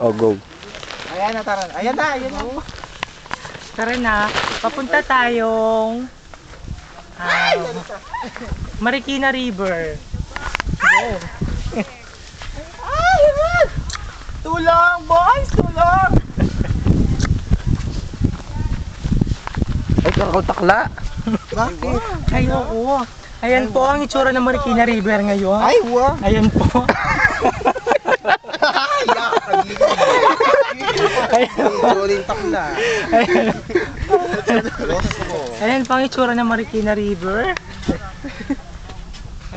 Oh, go. Ayan na, tara. Ayan na, ayan na. Tara na, papunta tayong Marikina River. Go. Ay, man! Tulong, boys! Tulong! Ay, kakautakla. Bakit? Ay, oo. Ayan po ang itsura ng Marikina River ngayon. Ay, wow! Ayan po. Rolling takla. Ayan po ang itsura ng Marikina River.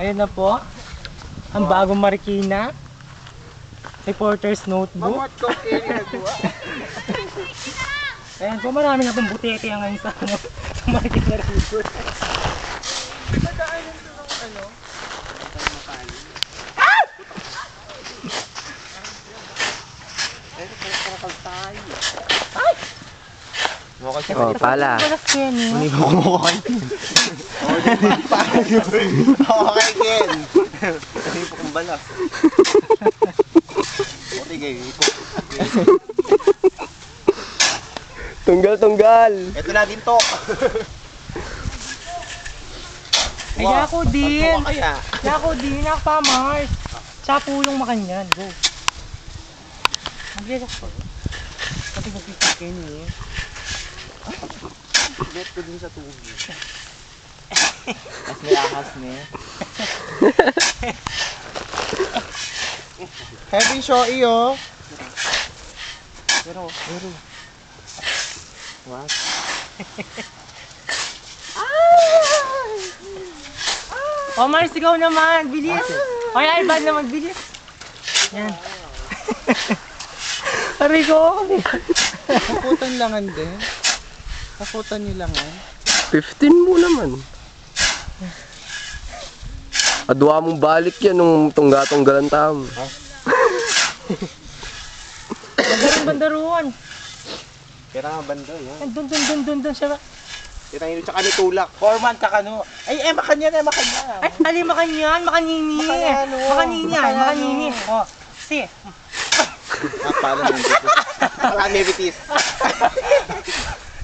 Ayan na po. Ang bagong Marikina. Reporter's notebook. Mamot ko, Kelly, nagbuwa. Ayan po, marami na pong butete ang ngayon sa Marikina River. Madaanan ko ng ano? Ay, nakakal tayo. Ay! Oh, pala. Balas yan eh. Hindi mo kumukhay. Okay, Ken. Hindi po kong balas. Okay, kayo. Tunggal, tunggal. Ito na din to. Ay, ako din. Kaya. Ako din, ako pa, Mars. Sa pulong makanyan. Go. Magbiyak ko. Pati magpipikin eh. Bet ko din sa tubig. Mas may ahas niya. Heavy show iyo. Pero. What? Oh, Mars, ikaw naman. Bilis. Ay, ay, bad naman. Bilis. Yan. Aray ko. Kakutan langan din. Kakutan niyo langan. 15 mo naman. Adwa mong balik yan nung tungga-tunggalan tam. Bandaruan. Kaya nga banda yan. Dun siya. Kita nyo tsaka ni Tulak. Foreman kakano. Ay, makanya. Ay, ali makanyan. Makanini. Makanyano. Makanini. Oh, si. Pala nung dito. Pala-nevities.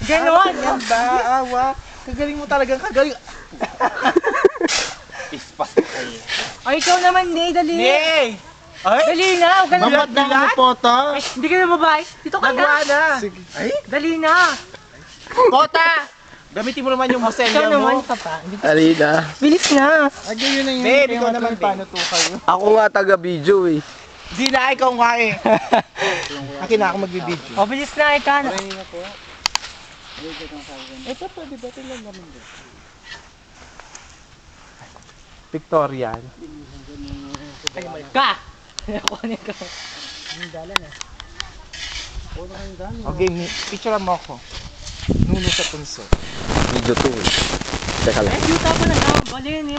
Ganon. Yan ba? Awa. Kagaling mo talagang kagaling. Ispas kayo. Ay, ikaw naman, Nay. Dali. Nay! Ay! Dali na. Huwag ka na. Mamad na ang photo. Ay, hindi ka na babae. Dito ka Nagwa na. na. Ay! Dali na. Kota! Gamitin mo naman yung Ikaw muselya naman mo. ka pa. Alina. Bilis na. Agay yun na yun. Babe, ikaw naman paano to kayo? Ako nga taga-video eh. Di na, ikaw nga eh. Akin na ako magbibideo. O, bilis na. Ika na. Ayun ako. Ito pwede ba ito lang naman doon? Pictorial. Ay, ka. Ako na ka. Ang dala na. Okay, picture mo ako. Nuno sa punso. Video 2 eh. Teka lang. Ay, yuta pa na. Balin.